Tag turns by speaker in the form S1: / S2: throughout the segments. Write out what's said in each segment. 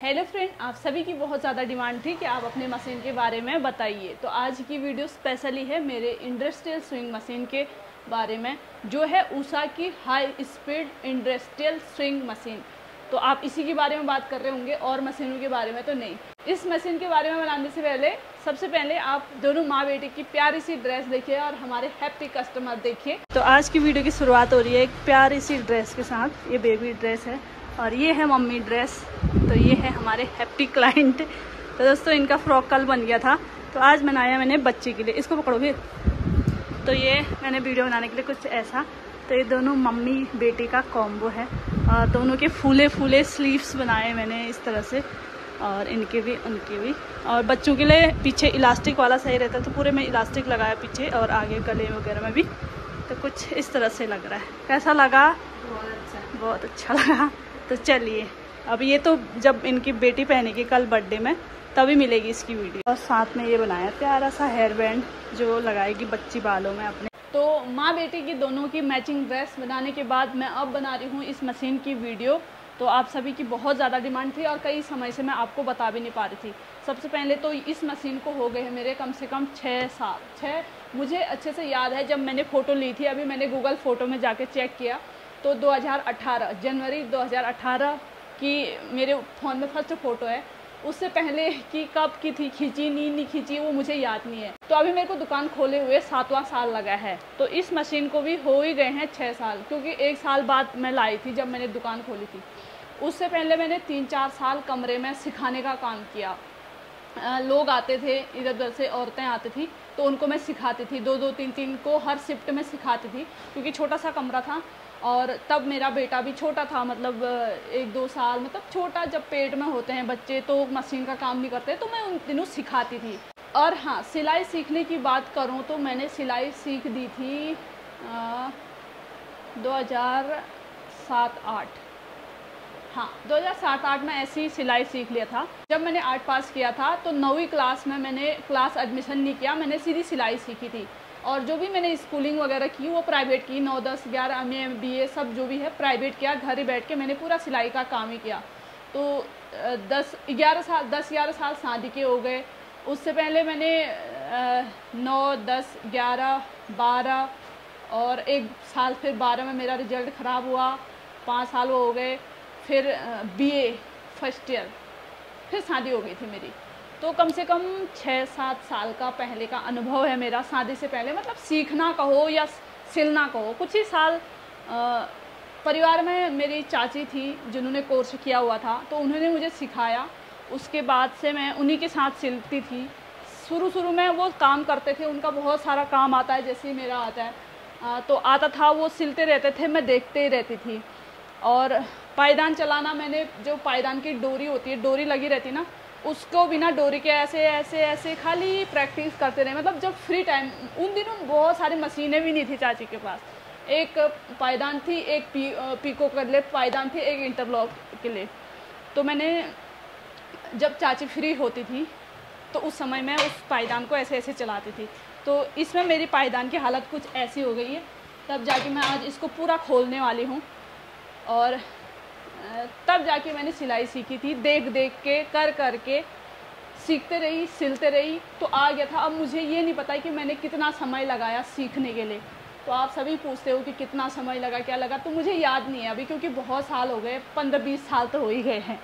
S1: Hello friend, आप सभी की बहुत ज़्यादा डिमांड थी कि आप अपने मशीन के बारे में बताइए। तो आज की वीडियो स्पेशली है मेरे इंडस्ट्रियल स्विंग मशीन के बारे में, जो है उषा की high speed industrial swing machine. तो आप इसी के बारे में बात कर रहे होंगे और मशीनों के बारे में तो नहीं। इस मशीन के बारे में बनाने से पहले सबसे पहले आप दोनों माँ बेटे की प्यारी सी ड्रेस देखिए और हमारे हैप्पी कस्टमर देखिए। तो आज की वीडियो की शुरुआत हो रही है एक प्यारी सी ड्रेस के साथ। ये बेबी ड्रेस है और ये है मम्मी ड्रेस। तो ये है हमारे हैप्पी क्लाइंट। तो दोस्तों, इनका फ्रॉक कल बन गया था, तो आज बनाया मैंने बच्चे के लिए। इसको पकड़ो फिर। तो ये मैंने वीडियो बनाने के लिए कुछ ऐसा। तो ये दोनों मम्मी बेटे का कॉम्बो है और दोनों के फूले फूले स्लीव्स बनाए मैंने इस तरह से, और इनके भी उनके भी। और बच्चों के लिए पीछे इलास्टिक वाला सही रहता है, तो पूरे में इलास्टिक लगाया पीछे और आगे गले वगैरह में भी। तो कुछ इस तरह से लग रहा है। कैसा लगा? बहुत अच्छा लगा। तो चलिए, अब ये तो जब इनकी बेटी पहनेगी कल बर्थडे में तभी मिलेगी इसकी वीडियो। और साथ में ये बनाया प्यारा सा हेयर बैंड जो लगाएगी बच्ची बालों में अपने। तो माँ बेटी की दोनों की मैचिंग ड्रेस बनाने के बाद मैं अब बना रही हूँ इस मशीन की वीडियो। तो आप सभी की बहुत ज़्यादा डिमांड थी और कई समय से मैं आपको बता भी नहीं पा रही थी। सबसे पहले तो इस मशीन को हो गए हैं मेरे कम से कम 6 साल। मुझे अच्छे से याद है जब मैंने फ़ोटो ली थी। अभी मैंने गूगल फ़ोटो में जाके चेक किया तो 2018 जनवरी 2018 की मेरे फ़ोन में फर्स्ट फ़ोटो है। उससे पहले की कब की थी, खींची नहीं खींची, वो मुझे याद नहीं है। तो अभी मेरे को दुकान खोले हुए 7वां साल लगा है। तो इस मशीन को भी हो ही गए हैं 6 साल, क्योंकि 1 साल बाद मैं लाई थी जब मैंने दुकान खोली थी। उससे पहले मैंने 3-4 साल कमरे में सिखाने का काम किया। लोग आते थे इधर उधर से, औरतें आती थी तो उनको मैं सिखाती थी। 2-2 3-3 को हर शिफ्ट में सिखाती थी, क्योंकि छोटा सा कमरा था और तब मेरा बेटा भी छोटा था, मतलब 1-2 साल, मतलब छोटा। जब पेट में होते हैं बच्चे तो मशीन का काम नहीं करते, तो मैं उन दिनों सिखाती थी। और हाँ, सिलाई सीखने की बात करूँ तो मैंने सिलाई सीख दी थी 2007-8। हाँ, 2007-8 में ऐसी ही सिलाई सीख लिया था। जब मैंने 8 पास किया था तो 9वीं क्लास में मैंने क्लास एडमिशन नहीं किया, मैंने सीधी सिलाई सीखी थी। और जो भी मैंने स्कूलिंग वगैरह की वो प्राइवेट की। 9, 10, 11 MA BA सब जो भी है प्राइवेट किया। घर ही बैठ के मैंने पूरा सिलाई का काम ही किया। तो 10-11 साल शादी के हो गए। उससे पहले मैंने 9, 10, 11, 12 और 1 साल, फिर 12 में मेरा रिजल्ट ख़राब हुआ। 5 साल वो हो गए। फिर BA फर्स्ट ईयर, फिर शादी हो गई थी मेरी। तो कम से कम 6-7 साल का पहले का अनुभव है मेरा शादी से पहले। मतलब सीखना कहो या सिलना कहो। कुछ ही साल परिवार में मेरी चाची थी जिन्होंने कोर्स किया हुआ था, तो उन्होंने मुझे सिखाया। उसके बाद से मैं उन्हीं के साथ सिलती थी। शुरू में वो काम करते थे, उनका बहुत सारा काम आता है जैसे ही मेरा आता है। तो आता था, वो सिलते रहते थे, मैं देखते ही रहती थी। और पायदान चलाना, मैंने जो पायदान की डोरी होती है, डोरी लगी रहती ना, उसको बिना डोरी के ऐसे ऐसे ऐसे खाली प्रैक्टिस करते रहे। मतलब जब फ्री टाइम, उन दिनों बहुत सारी मशीनें भी नहीं थी चाची के पास। एक पायदान थी, एक पीको कर ले पायदान थी, एक इंटरलॉक के लिए। तो मैंने जब चाची फ्री होती थी तो उस समय मैं उस पायदान को ऐसे ऐसे चलाती थी। तो इसमें मेरी पायदान की हालत कुछ ऐसी हो गई है। तब जाके मैं आज इसको पूरा खोलने वाली हूँ। और तब जाके मैंने सिलाई सीखी थी, देख देख के, कर के सीखते रही, सिलते रही, तो आ गया था। अब मुझे ये नहीं पता कि मैंने कितना समय लगाया सीखने के लिए। तो आप सभी पूछते हो कि कितना समय लगा, क्या लगा, तो मुझे याद नहीं है अभी, क्योंकि बहुत साल हो गए। 15-20 साल तो हो ही गए हैं।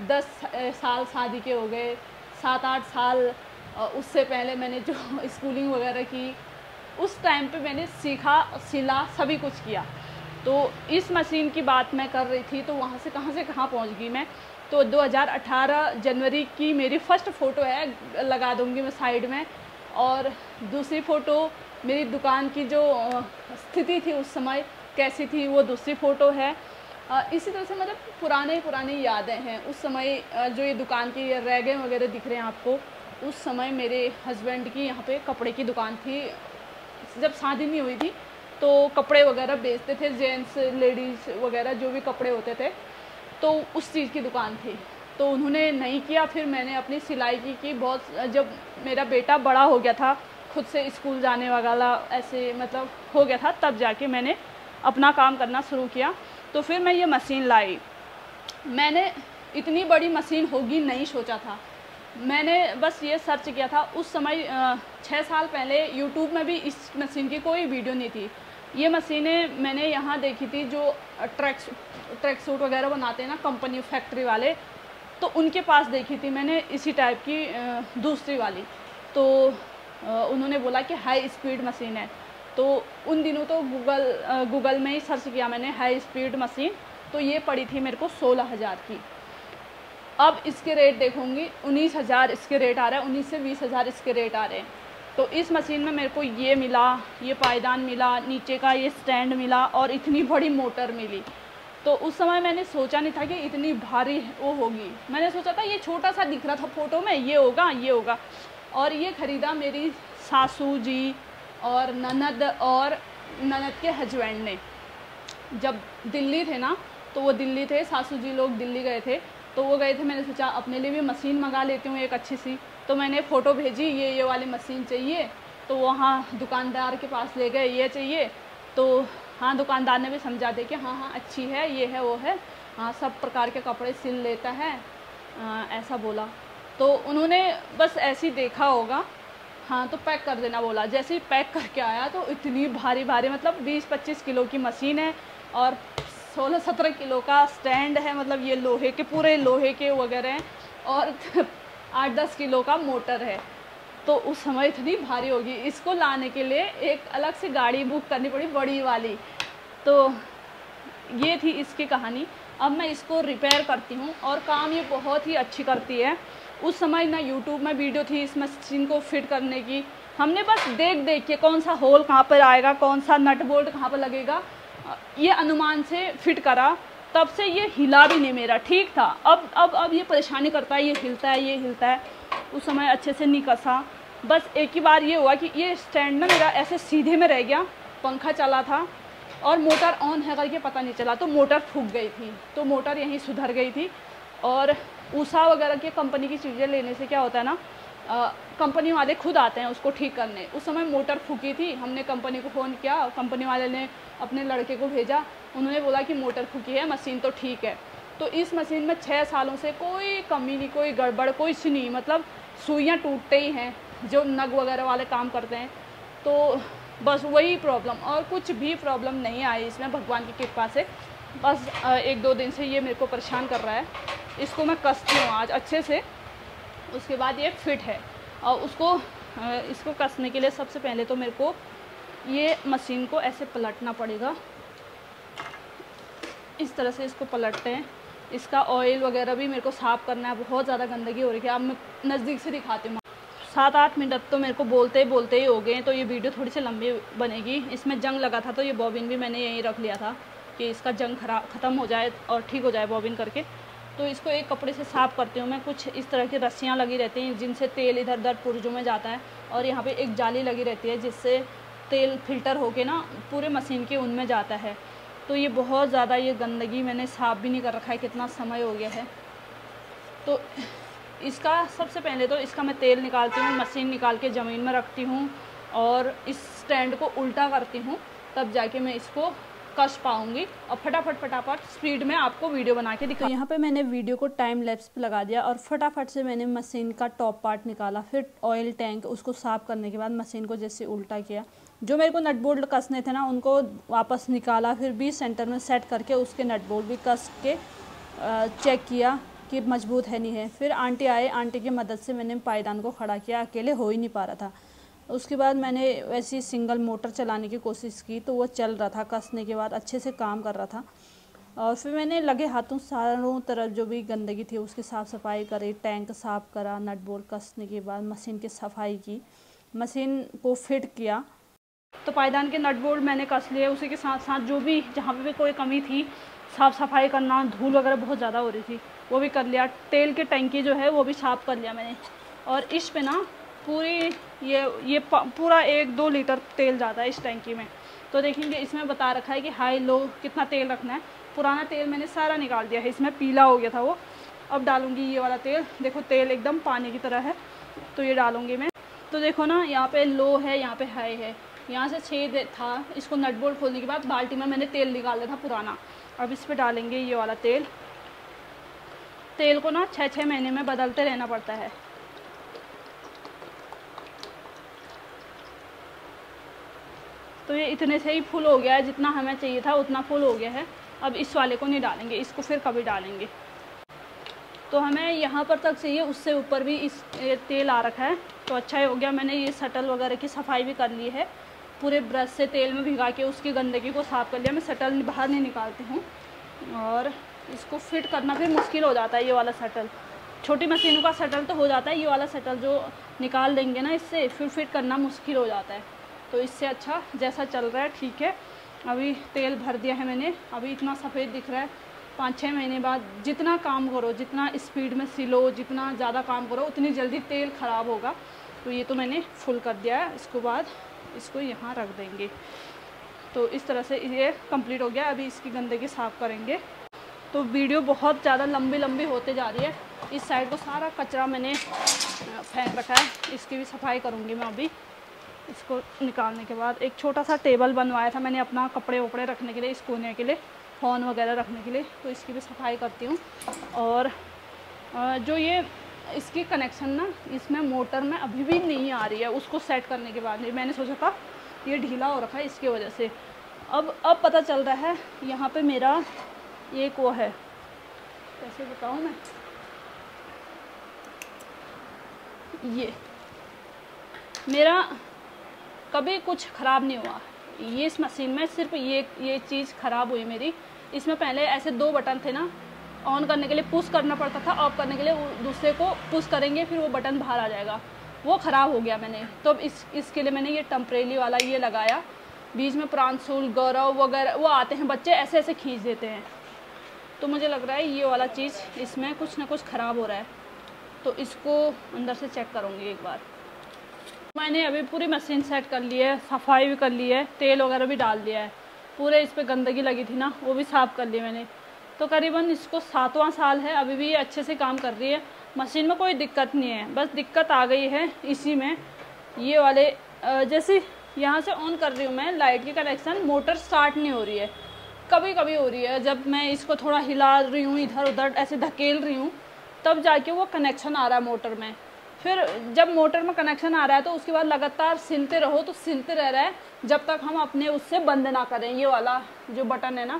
S1: 10 साल शादी के हो गए, 7-8 साल उससे पहले मैंने जो स्कूलिंग वगैरह की, उस टाइम पे मैंने सीखा, सिला, सभी कुछ किया। तो इस मशीन की बात मैं कर रही थी, तो वहाँ से कहाँ पहुँच गई मैं। तो 2018 जनवरी की मेरी फ़र्स्ट फ़ोटो है, लगा दूँगी मैं साइड में। और दूसरी फ़ोटो मेरी दुकान की जो स्थिति थी उस समय कैसी थी, वो दूसरी फ़ोटो है। इसी तरह से मतलब पुरानी यादें हैं उस समय। जो ये दुकान की रैगें वगैरह दिख रहे हैं आपको, उस समय मेरे हस्बैंड की यहाँ पे कपड़े की दुकान थी। जब शादी नहीं हुई थी तो कपड़े वगैरह बेचते थे, जेंट्स लेडीज़ वगैरह जो भी कपड़े होते थे, तो उस चीज़ की दुकान थी। तो उन्होंने नहीं किया, फिर मैंने अपनी सिलाई की बहुत। जब मेरा बेटा बड़ा हो गया था, खुद से स्कूल जाने वाला ऐसे मतलब हो गया था, तब जाके मैंने अपना काम करना शुरू किया। तो फिर मैं ये मशीन लाई। मैंने इतनी बड़ी मशीन होगी नहीं सोचा था। मैंने बस ये सर्च किया था उस समय 6 साल पहले यूट्यूब में भी इस मशीन की कोई वीडियो नहीं थी। ये मशीनें मैंने यहाँ देखी थी जो ट्रैक सूट वगैरह बनाते हैं ना कंपनी फैक्ट्री वाले, तो उनके पास देखी थी मैंने इसी टाइप की दूसरी वाली। तो उन्होंने बोला कि हाई स्पीड मशीन है, तो उन दिनों तो गूगल में ही सर्च किया मैंने हाई स्पीड मशीन, तो ये पड़ी थी मेरे को 16,000 की। अब इसके रेट देखूँगी 19,000 इसके रेट आ रहा है, 19 से 20,000 इसके रेट आ रहे हैं। तो इस मशीन में मेरे को ये मिला, ये पायदान मिला, नीचे का ये स्टैंड मिला और इतनी बड़ी मोटर मिली। तो उस समय मैंने सोचा नहीं था कि इतनी भारी वो होगी। मैंने सोचा था ये छोटा सा दिख रहा था फ़ोटो में, ये होगा ये होगा। और ये ख़रीदा मेरी सासू जी और ननद के हस्बैंड ने। जब दिल्ली थे ना, तो वो दिल्ली थे, सासू जी लोग दिल्ली गए थे, तो वो गए थे। मैंने सोचा अपने लिए भी मशीन मंगा लेती हूँ एक अच्छी सी। तो मैंने फ़ोटो भेजी ये वाली मशीन चाहिए, तो वहाँ दुकानदार के पास ले गए ये चाहिए। तो हाँ, दुकानदार ने भी समझा दे कि हाँ अच्छी है, ये है वो है, हाँ सब प्रकार के कपड़े सिल लेता है, ऐसा बोला। तो उन्होंने बस ऐसे ही देखा होगा, हाँ तो पैक कर देना बोला। जैसे ही पैक करके आया तो इतनी भारी मतलब 20-25 किलो की मशीन है और 16-17 किलो का स्टैंड है, मतलब ये लोहे के पूरे लोहे के वगैरह हैं, और 8-10 किलो का मोटर है। तो उस समय इतनी भारी होगी, इसको लाने के लिए एक अलग से गाड़ी बुक करनी पड़ी बड़ी वाली। तो ये थी इसकी कहानी। अब मैं इसको रिपेयर करती हूँ और काम ये बहुत ही अच्छी करती है। उस समय ना यूट्यूब में वीडियो थी इस मशीन को फिट करने की, हमने बस देख के कौन सा होल कहाँ पर आएगा, कौन सा नट बोल्ट कहाँ पर लगेगा, ये अनुमान से फिट करा। तब से ये हिला भी नहीं मेरा, ठीक था। अब ये परेशानी करता है, ये हिलता है। उस समय अच्छे से नहीं कसा। बस एक ही बार ये हुआ कि ये स्टैंड ना मेरा ऐसे सीधे में रह गया, पंखा चला था और मोटर ऑन है करके पता नहीं चला, तो मोटर फूक गई थी। तो मोटर यहीं सुधर गई थी। और ऊषा वगैरह की कंपनी की चीज़ें लेने से क्या होता है ना, कंपनी वाले खुद आते हैं उसको ठीक करने। उस समय मोटर फूकी थी, हमने कंपनी को फ़ोन किया, कंपनी वाले ने अपने लड़के को भेजा, उन्होंने बोला कि मोटर फूकी है, मशीन तो ठीक है। तो इस मशीन में 6 सालों से कोई कमी नहीं, कोई गड़बड़ कोई सी नहीं, मतलब सुइयाँ टूटते ही हैं जो नग वगैरह वाले काम करते हैं। तो बस वही प्रॉब्लम, और कुछ भी प्रॉब्लम नहीं आई इसमें भगवान की कृपा से। बस 1-2 दिन से ये मेरे को परेशान कर रहा है। इसको मैं कसती हूँ आज अच्छे से, उसके बाद ये फिट है। और इसको कसने के लिए सबसे पहले तो मेरे को ये मशीन को ऐसे पलटना पड़ेगा। इस तरह से इसको पलटते हैं। इसका ऑयल वगैरह भी मेरे को साफ़ करना है, बहुत ज़्यादा गंदगी हो रही है। अब मैं नज़दीक से दिखाती हूँ। 7-8 मिनट तो मेरे को बोलते ही हो गए, तो ये वीडियो थोड़ी सी लंबी बनेगी। इसमें जंग लगा था, तो ये बॉबिन भी मैंने यहीं रख लिया था कि इसका जंग ख़त्म हो जाए और ठीक हो जाए बॉबिन करके। तो इसको एक कपड़े से साफ़ करती हूँ मैं। कुछ इस तरह की रस्सियाँ लगी रहती हैं जिनसे तेल इधर उधर पुर्जों में जाता है, और यहाँ पे एक जाली लगी रहती है जिससे तेल फिल्टर होके ना पूरे मशीन के उनमें जाता है। तो ये बहुत ज़्यादा ये गंदगी मैंने साफ़ भी नहीं कर रखा है, कितना समय हो गया है। तो इसका सबसे पहले तो इसका मैं तेल निकालती हूँ, मशीन निकाल के ज़मीन में रखती हूँ और इस स्टैंड को उल्टा करती हूँ, तब जाके मैं इसको कस पाऊँगी और फटाफट स्पीड में आपको वीडियो बना के दिखा। तो यहाँ पे मैंने वीडियो को टाइम लैप्स पे लगा दिया और फटाफट से मैंने मशीन का टॉप पार्ट निकाला। फिर ऑयल टैंक, उसको साफ़ करने के बाद मशीन को जैसे उल्टा किया, जो मेरे को नट बोल्ट कसने थे ना उनको वापस निकाला। फिर 20 सेंटर में सेट करके उसके नट बोल्ट भी कस के चेक किया कि मजबूत है नहीं है। फिर आंटी आए, आंटी की मदद से मैंने पायदान को खड़ा किया, अकेले हो ही नहीं पा रहा था। उसके बाद मैंने वैसी सिंगल मोटर चलाने की कोशिश की, तो वो चल रहा था, कसने के बाद अच्छे से काम कर रहा था। और फिर मैंने लगे हाथों चारों तरफ जो भी गंदगी थी उसकी साफ़ सफाई करी, टैंक साफ़ करा, नट बोल्ट कसने के बाद मशीन की सफाई की, मशीन को फिट किया। तो पायदान के नट बोल्ट मैंने कस लिए। उसी के साथ साथ जो भी जहाँ पे भी कोई कमी थी, साफ़ सफाई करना, धूल वगैरह बहुत ज़्यादा हो रही थी, वो भी कर लिया। तेल की टंकी जो है वो भी साफ़ कर लिया मैंने। और इस पे ना पूरी ये पूरा 1-2 लीटर तेल जाता है इस टंकी में। तो देखेंगे इसमें बता रखा है कि हाई लो कितना तेल रखना है। पुराना तेल मैंने सारा निकाल दिया है, इसमें पीला हो गया था वो। अब डालूँगी ये वाला तेल। देखो तेल एकदम पानी की तरह है, तो ये डालूँगी मैं। तो देखो ना, यहाँ पे लो है, यहाँ पे हाई है, यहाँ से छेद था। इसको नट बोल्ट खोलने के बाद बाल्टी में मैंने तेल निकाल लिया था पुराना। अब इस पर डालेंगे ये वाला तेल। तेल को ना 6-6 महीने में बदलते रहना पड़ता है। तो ये इतने से ही फुल हो गया है, जितना हमें चाहिए था उतना फुल हो गया है। अब इस वाले को नहीं डालेंगे, इसको फिर कभी डालेंगे। तो हमें यहाँ पर तक चाहिए, उससे ऊपर भी इस तेल आ रखा है, तो अच्छा ही हो गया। मैंने ये शटल वगैरह की सफाई भी कर ली है, पूरे ब्रश से तेल में भिगा के उसकी गंदगी को साफ़ कर लिया। मैं शटल बाहर नहीं निकालती हूँ, और इसको फिट करना फिर मुश्किल हो जाता है। ये वाला शटल, छोटी मशीनों का शटल तो हो जाता है, ये वाला शटल जो निकाल देंगे ना इससे, फिर फिट करना मुश्किल हो जाता है। तो इससे अच्छा जैसा चल रहा है ठीक है। अभी तेल भर दिया है मैंने, अभी इतना सफ़ेद दिख रहा है। 5-6 महीने बाद जितना काम करो, जितना स्पीड में सिलो, जितना ज़्यादा काम करो, उतनी जल्दी तेल ख़राब होगा। तो ये तो मैंने फुल कर दिया है। इसके बाद इसको यहाँ रख देंगे। तो इस तरह से ये कंप्लीट हो गया। अभी इसकी गंदगी साफ़ करेंगे। तो वीडियो बहुत ज़्यादा लंबी होते जा रही है। इस साइड को सारा कचरा मैंने फेंक रखा है, इसकी भी सफाई करूँगी मैं अभी। इसको निकालने के बाद एक छोटा सा टेबल बनवाया था मैंने अपना, कपड़े वपड़े रखने के लिए, इस कोने के लिए, फ़ोन वगैरह रखने के लिए। तो इसकी भी सफाई करती हूँ। और जो ये इसकी कनेक्शन ना, इसमें मोटर में अभी भी नहीं आ रही है। उसको सेट करने के बाद मैंने सोचा था ये ढीला हो रखा है, इसकी वजह से। अब पता चल रहा है यहाँ पे मेरा एक वो है, कैसे बताऊँ मैं, ये मेरा कभी कुछ ख़राब नहीं हुआ। ये इस मशीन में सिर्फ ये चीज़ ख़राब हुई मेरी। इसमें पहले ऐसे 2 बटन थे ना, ऑन करने के लिए पुश करना पड़ता था, ऑफ करने के लिए दूसरे को पुश करेंगे, फिर वो बटन बाहर आ जाएगा। वो ख़राब हो गया मैंने। तो अब इसके लिए मैंने ये टेम्परेरी वाला ये लगाया। बीच में प्रांशुल, गौरव वगैरह वो आते हैं बच्चे, ऐसे ऐसे खींच देते हैं। तो मुझे लग रहा है ये वाला चीज़ इसमें कुछ ना कुछ ख़राब हो रहा है। तो इसको अंदर से चेक करूँगी एक बार। मैंने अभी पूरी मशीन सेट कर ली है, सफाई भी कर ली है, तेल वगैरह भी डाल दिया है। पूरे इस पर गंदगी लगी थी ना, वो भी साफ़ कर ली मैंने। तो करीबन इसको 7वां साल है, अभी भी ये अच्छे से काम कर रही है। मशीन में कोई दिक्कत नहीं है, बस दिक्कत आ गई है इसी में, ये वाले जैसे यहाँ से ऑन कर रही हूँ मैं लाइट की कनेक्शन, मोटर स्टार्ट नहीं हो रही है। कभी कभी हो रही है, जब मैं इसको थोड़ा हिला रही हूँ, इधर उधर ऐसे धकेल रही हूँ, तब जाके वो कनेक्शन आ रहा है मोटर में। फिर जब मोटर में कनेक्शन आ रहा है तो उसके बाद लगातार सिलते रहो, तो सिलते रह रहा है जब तक हम अपने उससे बंद ना करें, ये वाला जो बटन है ना।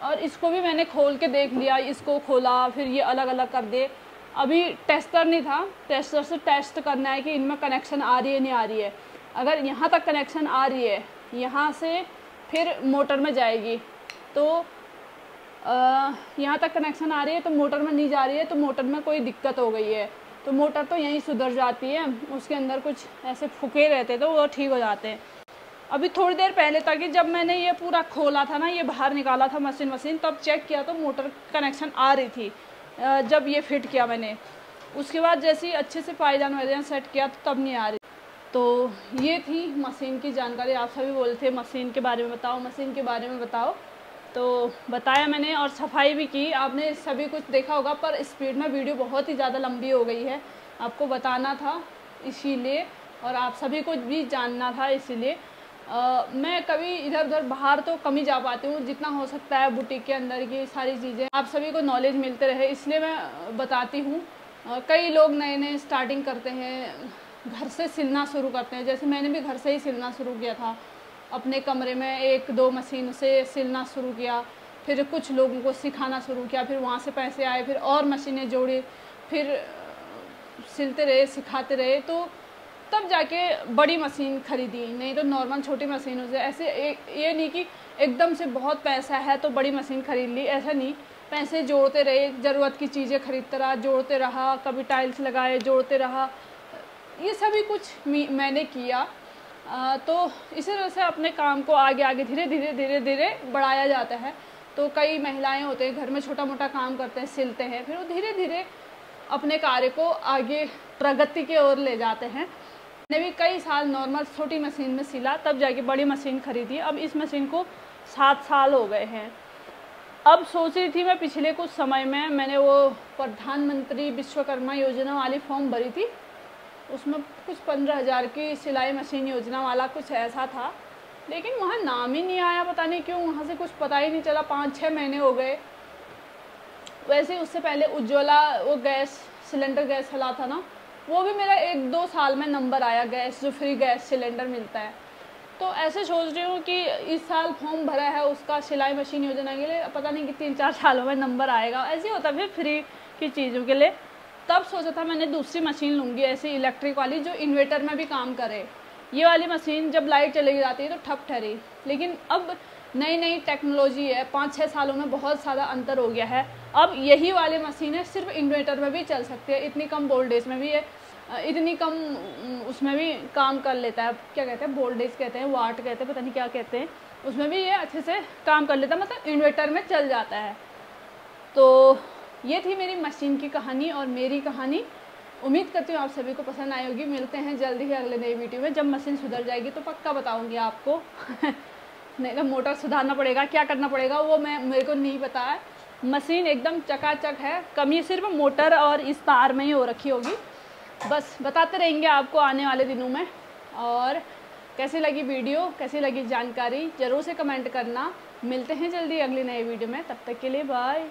S1: और इसको भी मैंने खोल के देख लिया, इसको खोला, फिर ये अलग अलग कर दे। अभी टेस्टर नहीं था, टेस्टर से टेस्ट करना है कि इनमें कनेक्शन आ रही है नहीं आ रही है। अगर यहाँ तक कनेक्शन आ रही है, यहाँ से फिर मोटर में जाएगी, तो यहाँ तक कनेक्शन आ रही है तो मोटर में नहीं जा रही है, तो मोटर में कोई दिक्कत हो गई है, तो मोटर तो यहीं सुधर जाती है। उसके अंदर कुछ ऐसे फुके रहते तो वो ठीक हो जाते हैं। अभी थोड़ी देर पहले तक कि जब मैंने ये पूरा खोला था ना, ये बाहर निकाला था मशीन, तब चेक किया तो मोटर कनेक्शन आ रही थी। जब ये फिट किया मैंने, उसके बाद जैसे ही अच्छे से पायजान वायजान सेट किया तो तब नहीं आ रही। तो ये थी मशीन की जानकारी। आप सभी बोले थे मशीन के बारे में बताओ, मशीन के बारे में बताओ, तो बताया मैंने और सफाई भी की। आपने सभी कुछ देखा होगा, पर स्पीड में वीडियो बहुत ही ज़्यादा लंबी हो गई है, आपको बताना था इसीलिए, और आप सभी को भी जानना था इसीलिए। मैं कभी इधर उधर बाहर तो कम ही जा पाती हूँ, जितना हो सकता है बुटीक के अंदर की सारी चीज़ें आप सभी को नॉलेज मिलते रहे, इसलिए मैं बताती हूँ। कई लोग नए नए स्टार्टिंग करते हैं, घर से सिलना शुरू करते हैं, जैसे मैंने भी घर से ही सिलना शुरू किया था। अपने कमरे में 1-2 मशीन से सिलना शुरू किया, फिर कुछ लोगों को सिखाना शुरू किया, फिर वहाँ से पैसे आए, फिर और मशीनें जोड़ी, फिर सिलते रहे, सिखाते रहे, तो तब जाके बड़ी मशीन ख़रीदी। नहीं तो नॉर्मल छोटी मशीनों से ऐसे ये नहीं कि एकदम से बहुत पैसा है तो बड़ी मशीन ख़रीद ली, ऐसा नहीं। पैसे जोड़ते रहे, ज़रूरत की चीज़ें खरीदते रहा, जोड़ते रहा, कभी टाइल्स लगाए, जोड़ते रहा, ये सभी कुछ मैंने किया। तो इसी तरह से अपने काम को आगे आगे धीरे धीरे बढ़ाया जाता है। तो कई महिलाएं होते हैं घर में छोटा मोटा काम करते हैं, सिलते हैं, फिर वो धीरे धीरे अपने कार्य को आगे प्रगति की ओर ले जाते हैं। मैंने भी कई साल नॉर्मल छोटी मशीन में सिला, तब जाके बड़ी मशीन खरीदी। अब इस मशीन को 7 साल हो गए हैं। अब सोच रही थी मैं, पिछले कुछ समय में मैंने वो प्रधानमंत्री विश्वकर्मा योजना वाली फॉर्म भरी थी, उसमें कुछ 15,000 की सिलाई मशीन योजना वाला कुछ ऐसा था, लेकिन वहाँ नाम ही नहीं आया, पता नहीं क्यों, वहाँ से कुछ पता ही नहीं चला। 5-6 महीने हो गए, वैसे ही उससे पहले उज्ज्वला वो गैस सिलेंडर गैस चला था ना, वो भी मेरा 1-2 साल में नंबर आया, गैस जो फ्री गैस सिलेंडर मिलता है। तो ऐसे सोच रही हूँ कि इस साल फॉर्म भरा है उसका सिलाई मशीन योजना के लिए, पता नहीं कि 3-4 सालों में नंबर आएगा। ऐसे ही होता है फिर फ्री की चीज़ों के लिए। तब सोचा था मैंने दूसरी मशीन लूँगी ऐसी इलेक्ट्रिक वाली जो इन्वर्टर में भी काम करे। ये वाली मशीन जब लाइट चली जाती है तो ठप ठहरी, लेकिन अब नई नई टेक्नोलॉजी है, 5-6 सालों में बहुत ज़्यादा अंतर हो गया है। अब यही वाली मशीनें सिर्फ इन्वर्टर में भी चल सकती है, इतनी कम वोल्टेज में भी है, इतनी कम उसमें भी काम कर लेता है। क्या कहते हैं, वोल्टेज कहते हैं, वाट कहते हैं, पता नहीं क्या कहते हैं, उसमें भी ये अच्छे से काम कर लेता है, मतलब इन्वर्टर में चल जाता है। तो ये थी मेरी मशीन की कहानी और मेरी कहानी। उम्मीद करती हूँ आप सभी को पसंद आई होगी। मिलते हैं जल्दी ही अगले नई वीडियो में। जब मशीन सुधर जाएगी तो पक्का बताऊँगी आपको। नहीं तो मोटर सुधारना पड़ेगा, क्या करना पड़ेगा वो मेरे को नहीं पता है। मशीन एकदम चकाचक है, कमी सिर्फ मोटर और इस तार में ही हो रखी होगी। बस बताते रहेंगे आपको आने वाले दिनों में। और कैसी लगी वीडियो, कैसी लगी जानकारी ज़रूर से कमेंट करना। मिलते हैं जल्दी अगली नई वीडियो में, तब तक के लिए बाय।